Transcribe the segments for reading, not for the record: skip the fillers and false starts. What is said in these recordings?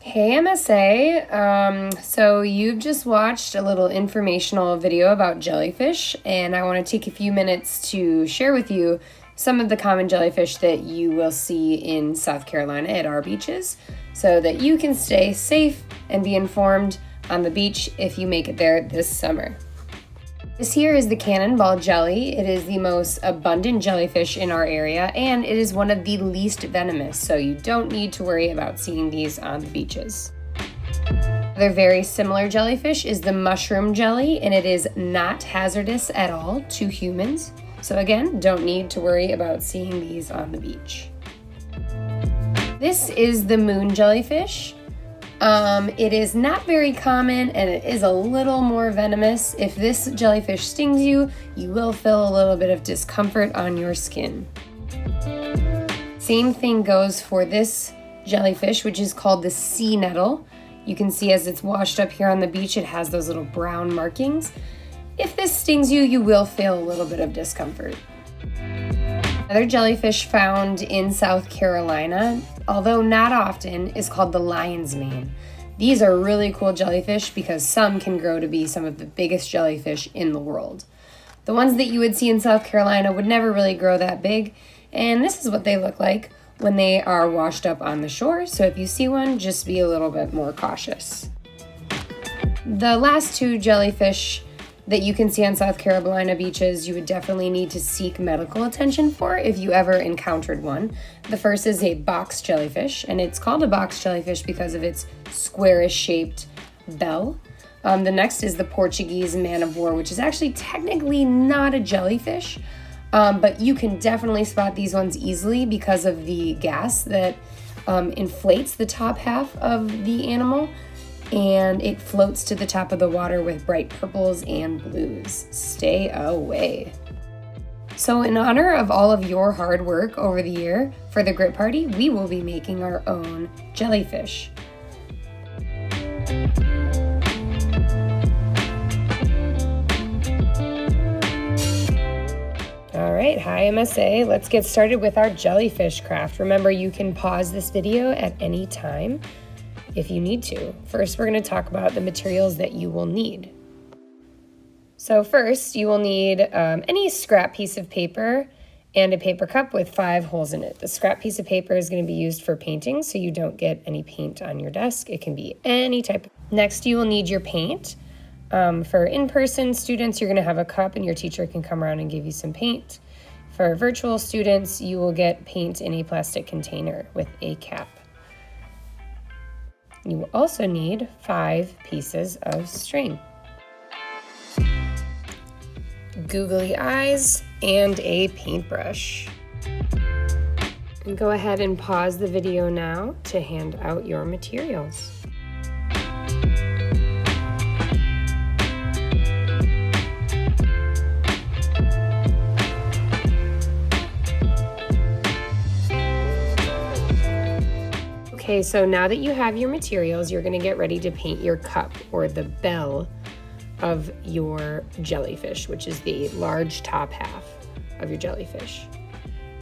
Hey MSA, so you've just watched a little informational video about jellyfish, and I want to take a few minutes to share with you some of the common jellyfish that you will see in South Carolina at our beaches so that you can stay safe and be informed on the beach if you make it there this summer. This here is the cannonball jelly. It is the most abundant jellyfish in our area, and it is one of the least venomous, so you don't need to worry about seeing these on the beaches. Another very similar jellyfish is the mushroom jelly, and it is not hazardous at all to humans. So again, don't need to worry about seeing these on the beach. This is the moon jellyfish. It is not very common and it is a little more venomous. If this jellyfish stings you, you will feel a little bit of discomfort on your skin. Same thing goes for this jellyfish, which is called the sea nettle. You can see as it's washed up here on the beach, it has those little brown markings. If this stings you, you will feel a little bit of discomfort. Another jellyfish found in South Carolina, although not often, is called the lion's mane. These are really cool jellyfish because some can grow to be some of the biggest jellyfish in the world. The ones that you would see in South Carolina would never really grow that big, and this is what they look like when they are washed up on the shore. So if you see one, just be a little bit more cautious. The last two jellyfish that you can see on South Carolina beaches, you would definitely need to seek medical attention for if you ever encountered one. The first is a box jellyfish, and it's called a box jellyfish because of its squarish shaped bell. The next is the Portuguese man of war, which is actually technically not a jellyfish, but you can definitely spot these ones easily because of the gas that inflates the top half of the animal, and it floats to the top of the water with bright purples and blues. Stay away. So in honor of all of your hard work over the year for the Grit Party, we will be making our own jellyfish. All right, hi MSA. Let's get started with our jellyfish craft. Remember, you can pause this video at any time if you need to. First, we're going to talk about the materials that you will need. So first, you will need any scrap piece of paper and a paper cup with 5 holes in it. The scrap piece of paper is going to be used for painting, so you don't get any paint on your desk. It can be any type. Next, you will need your paint. For in-person students, you're going to have a cup and your teacher can come around and give you some paint. For virtual students, you will get paint in a plastic container with a cap. You will also need 5 pieces of string, googly eyes, and a paintbrush. And go ahead and pause the video now to hand out your materials. Okay, so now that you have your materials, you're going to get ready to paint your cup, or the bell of your jellyfish, which is the large top half of your jellyfish.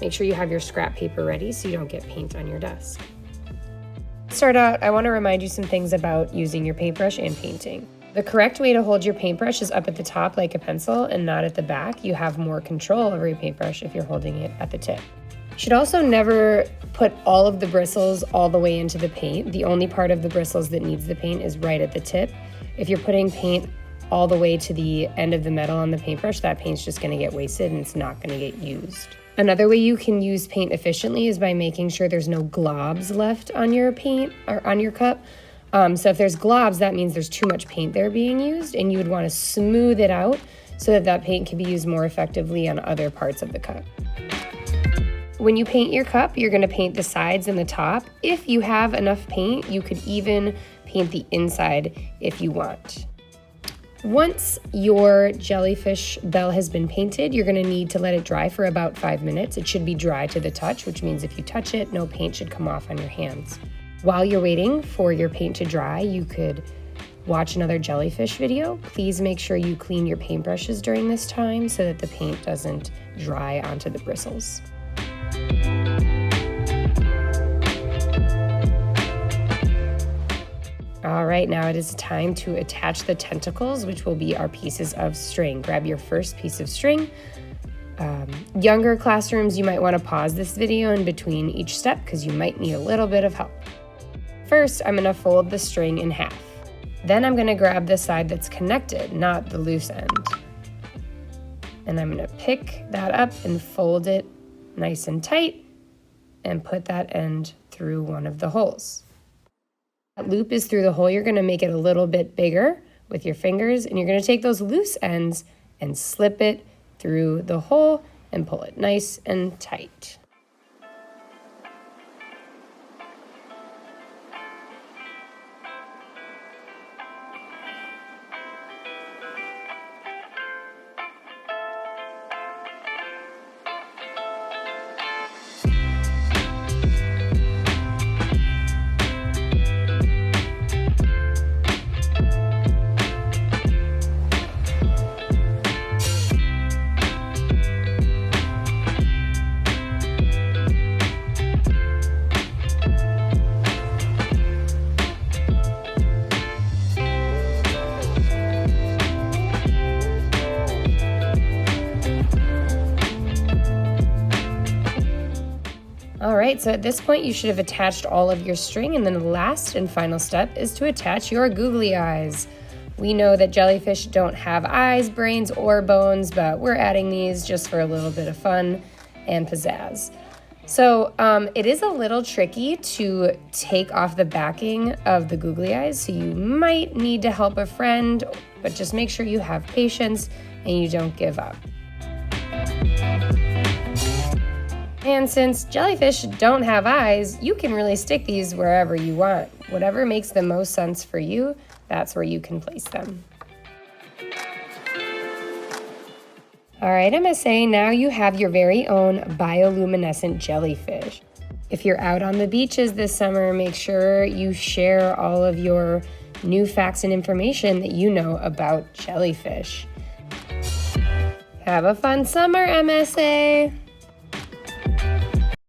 Make sure you have your scrap paper ready so you don't get paint on your desk. To start out, I want to remind you some things about using your paintbrush and painting. The correct way to hold your paintbrush is up at the top like a pencil and not at the back. You have more control over your paintbrush if you're holding it at the tip. You should also never put all of the bristles all the way into the paint. The only part of the bristles that needs the paint is right at the tip. If you're putting paint all the way to the end of the metal on the paintbrush, that paint's just going to get wasted and it's not going to get used. Another way you can use paint efficiently is by making sure there's no globs left on your paint or on your cup. So if there's globs, that means there's too much paint there being used, and you would want to smooth it out so that that paint can be used more effectively on other parts of the cup. When you paint your cup, you're going to paint the sides and the top. If you have enough paint, you could even paint the inside if you want. Once your jellyfish bell has been painted, you're going to need to let it dry for about 5 minutes. It should be dry to the touch, which means if you touch it, no paint should come off on your hands. While you're waiting for your paint to dry, you could watch another jellyfish video. Please make sure you clean your paintbrushes during this time so that the paint doesn't dry onto the bristles. All right, now it is time to attach the tentacles, which will be our pieces of string. Grab your first piece of string. Younger classrooms, you might want to pause this video in between each step because you might need a little bit of help. First, I'm going to fold the string in half. Then I'm going to grab the side that's connected, not the loose end. And I'm going to pick that up and fold it nice and tight and put that end through one of the holes. That loop is through the hole. You're going to make it a little bit bigger with your fingers, and you're going to take those loose ends and slip it through the hole and pull it nice and tight. All right, so at this point you should have attached all of your string, and then the last and final step is to attach your googly eyes. We know that jellyfish don't have eyes, brains, or bones, but we're adding these just for a little bit of fun and pizzazz. So it is a little tricky to take off the backing of the googly eyes, so you might need to help a friend, but just make sure you have patience and you don't give up. And since jellyfish don't have eyes, you can really stick these wherever you want. Whatever makes the most sense for you, that's where you can place them. All right, MSA, now you have your very own bioluminescent jellyfish. If you're out on the beaches this summer, make sure you share all of your new facts and information that you know about jellyfish. Have a fun summer, MSA!